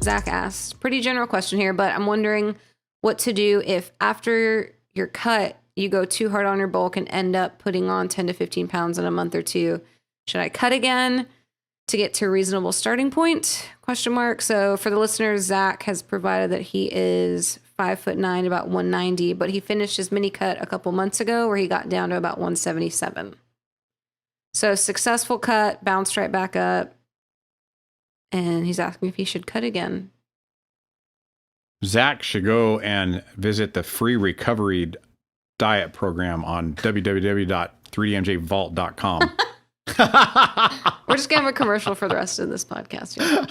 Zach asked, pretty general question here, but I'm wondering what to do if after your cut, you go too hard on your bulk and end up putting on 10 to 15 pounds in a month or two. Should I cut again to get to a reasonable starting point? Question mark. So for the listeners, Zach has provided that he is 5'9", about 190, but he finished his mini cut a couple months ago where he got down to about 177. So successful cut, bounced right back up. And he's asking if he should cut again. Zach should go and visit the free recovery diet program on www.3dmjvault.com. We're just going to have a commercial for the rest of this podcast. Yeah.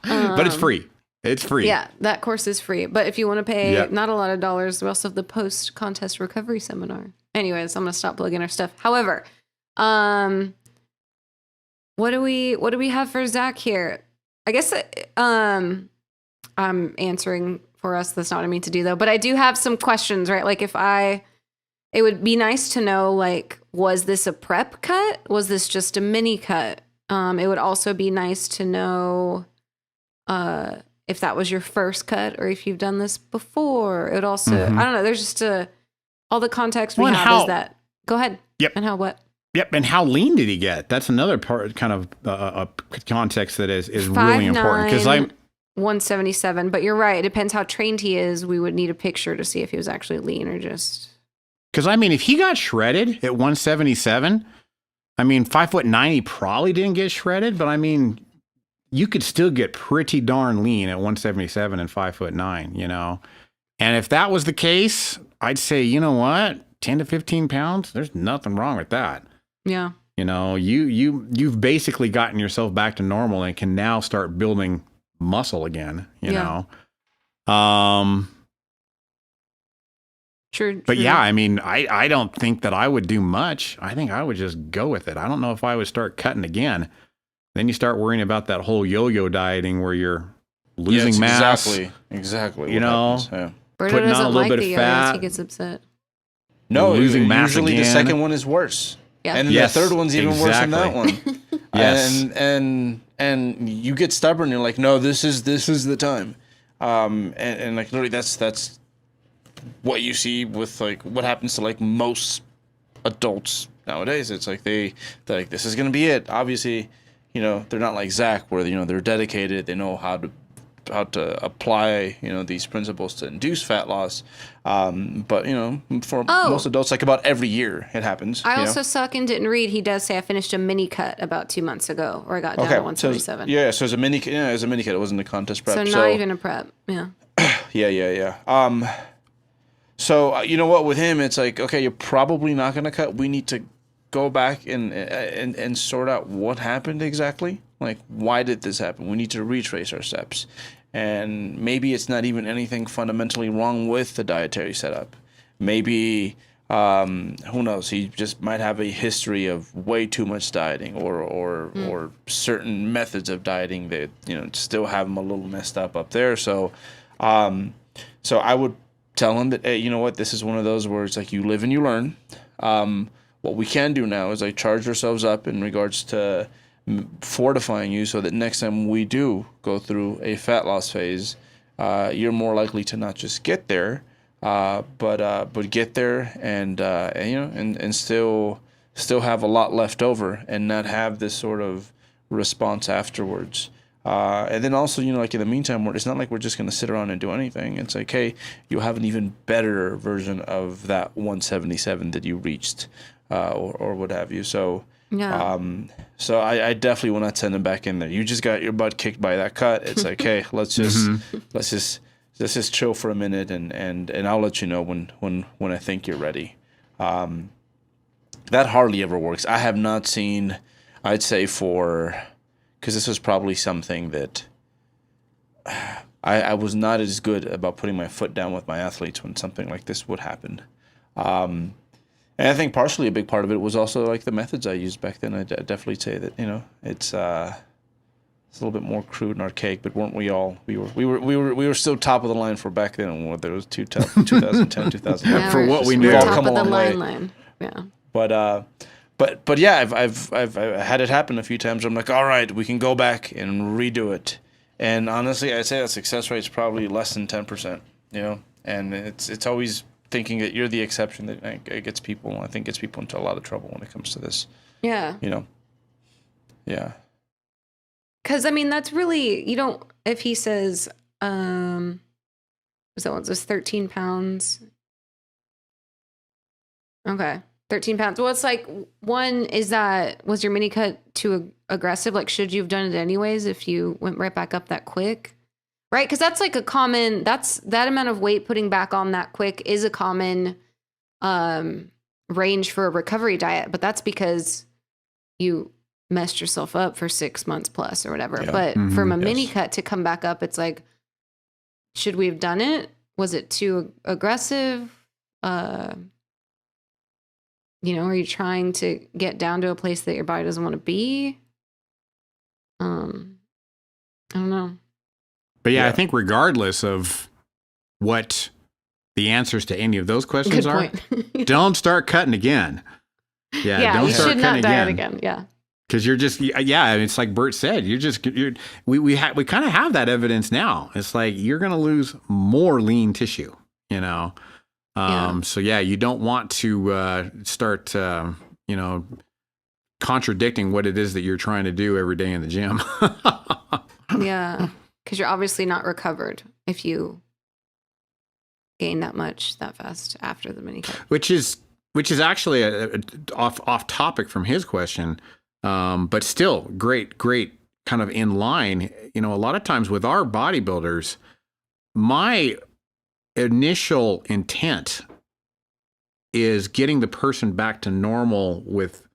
But it's free. It's free. Yeah, that course is free. But if you want to pay not a lot of dollars, we also have the post-contest recovery seminar. Anyways, I'm going to stop plugging our stuff. However, what do we have for Zach here? I guess I'm answering for us. That's not what I mean to do, though. But I do have some questions, right? Like it would be nice to know, like, was this a prep cut? Was this just a mini cut? It would also be nice to know if that was your first cut or if you've done this before. It would also, I don't know, there's just all the context we have is that. Go ahead. Yep. And how what? Yep. And how lean did he get? That's another part, kind of a context that is really important. Because 177, but you're right. It depends how trained he is. We would need a picture to see if he was actually lean or just. Because, I mean, if he got shredded at 177, I mean, 5'9", he probably didn't get shredded, but I mean, you could still get pretty darn lean at 177 and 5'9", you know? And if that was the case, I'd say, you know what? 10 to 15 pounds, there's nothing wrong with that. Yeah. You know, you've basically gotten yourself back to normal and can now start building muscle again, you know? True. But yeah, I mean, I don't think that I would do much. I think I would just go with it. I don't know if I would start cutting again. Then you start worrying about that whole yo-yo dieting where you're losing mass. Exactly. You know, Berto putting on a little like bit the of fat. He gets upset. No, losing mass usually again. The second one is worse. Yeah. And the third one's even worse than that one. Yes. And you get stubborn. You're like, no, this is the time. And like literally that's what you see with like what happens to like most adults nowadays. It's like they're like, this is gonna be it. Obviously, you know, they're not like Zach where, you know, they're dedicated. They know how to apply, you know, these principles to induce fat loss. But, you know, for most adults, like about every year it happens. I also suck and didn't read. He does say I finished a mini cut about 2 months ago, or I got down to 177. So it's a mini cut. Yeah, it was a mini cut. It wasn't a contest prep. So not even a prep. Yeah. Yeah. So you know what? With him, it's like, okay, you're probably not going to cut. We need to go back and sort out what happened exactly. Like, why did this happen? We need to retrace our steps. And maybe it's not even anything fundamentally wrong with the dietary setup. Maybe, who knows, he just might have a history of way too much dieting or certain methods of dieting that, you know, still have him a little messed up there. So I would tell him that, hey, you know what, this is one of those where it's like you live and you learn. What we can do now is like charge ourselves up in regards to fortifying you so that next time we do go through a fat loss phase, you're more likely to not just get there, but get there and you know and still have a lot left over and not have this sort of response afterwards. And then also, you know, like in the meantime, it's not like we're just going to sit around and do anything. It's like, hey, you'll have an even better version of that 177 that you reached, or what have you. So. Yeah. So I definitely will not send him back in there. You just got your butt kicked by that cut. It's like, hey, let's just chill for a minute and I'll let you know when I think you're ready. That hardly ever works. I have not seen, I'd say because this was probably something that I was not as good about putting my foot down with my athletes when something like this would happen. And I think partially a big part of it was also like the methods I used back then. I'd definitely say that, you know, it's a little bit more crude and archaic, but weren't we all? We were still top of the line for back then. Whether it was 2010, 2011. Yeah, for what we knew, top come of a the long way. line. Yeah. But yeah, I've had it happen a few times. I'm like, all right, we can go back and redo it. And honestly, I'd say that success rate is probably less than 10%, you know, and it's always thinking that you're the exception that gets people, I think gets people into a lot of trouble when it comes to this, Yeah. you know? Yeah. Because, I mean, that's really, you don't, if he says, was that one, just 13 pounds? Okay. 13 pounds. Well, it's like, one, was your mini cut too aggressive? Like, should you have done it anyways if you went right back up that quick? Right? Because that's like that amount of weight putting back on that quick is a common range for a recovery diet. But that's because you messed yourself up for 6 months plus or whatever. Yeah. But from a mini Yes. cut to come back up, it's like, should we have done it? Was it too aggressive? You know, are you trying to get down to a place that your body doesn't want to be? I don't know. But yeah, Yeah. I think regardless of what the answers to any of those questions Good are, point. don't start cutting again. Yeah, don't you start should cutting not diet again. again. Yeah. Because you're just, yeah, it's like Bert said, we kind of have that evidence now. It's like you're going to lose more lean tissue, you know? So yeah, you don't want to start, contradicting what it is that you're trying to do every day in the gym. Yeah. Because you're obviously not recovered if you gain that much that fast after the mini cut. which is actually a off topic from his question, but still great kind of in line. You know, a lot of times with our bodybuilders, my initial intent is getting the person back to normal with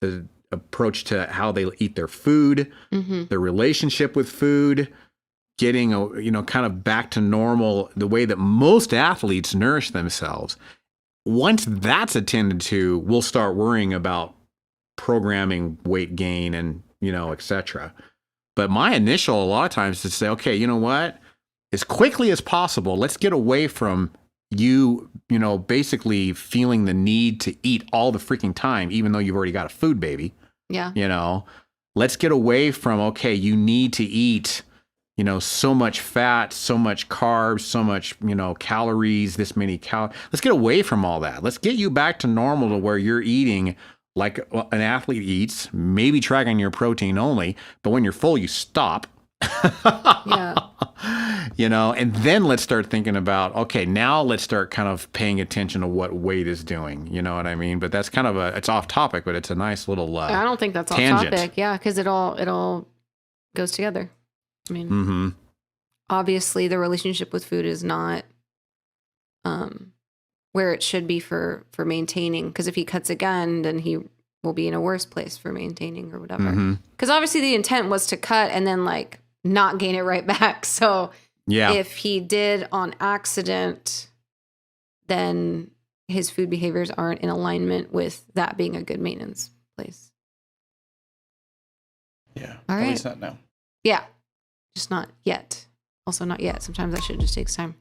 the approach to how they eat their food, their relationship with food, getting kind of back to normal, the way that most athletes nourish themselves. Once that's attended to, we'll start worrying about programming weight gain and, etc. But my initial, a lot of times, is to say, okay, you know what? As quickly as possible, let's get away from you, basically feeling the need to eat all the freaking time, even though you've already got a food baby. Yeah. Let's get away from, okay, you need to eat, so much fat, so much carbs, so much, calories, this many calories. Let's get away from all that. Let's get you back to normal to where you're eating like an athlete eats, maybe tracking your protein only, but when you're full, you stop. Yeah. And then let's start thinking about, okay, now let's start kind of paying attention to what weight is doing. You know what I mean? But that's kind of it's off topic, but it's a nice little I don't think that's tangent. off topic. Yeah. Because it all goes together. I mean, obviously the relationship with food is not where it should be for maintaining. Because if he cuts again, then he will be in a worse place for maintaining or whatever. Because obviously the intent was to cut and then like not gain it right back. So Yeah. if he did on accident, then his food behaviors aren't in alignment with that being a good maintenance place. Yeah. All At right. least not now. Yeah. Just not yet. Also not yet. Sometimes that shit just takes time.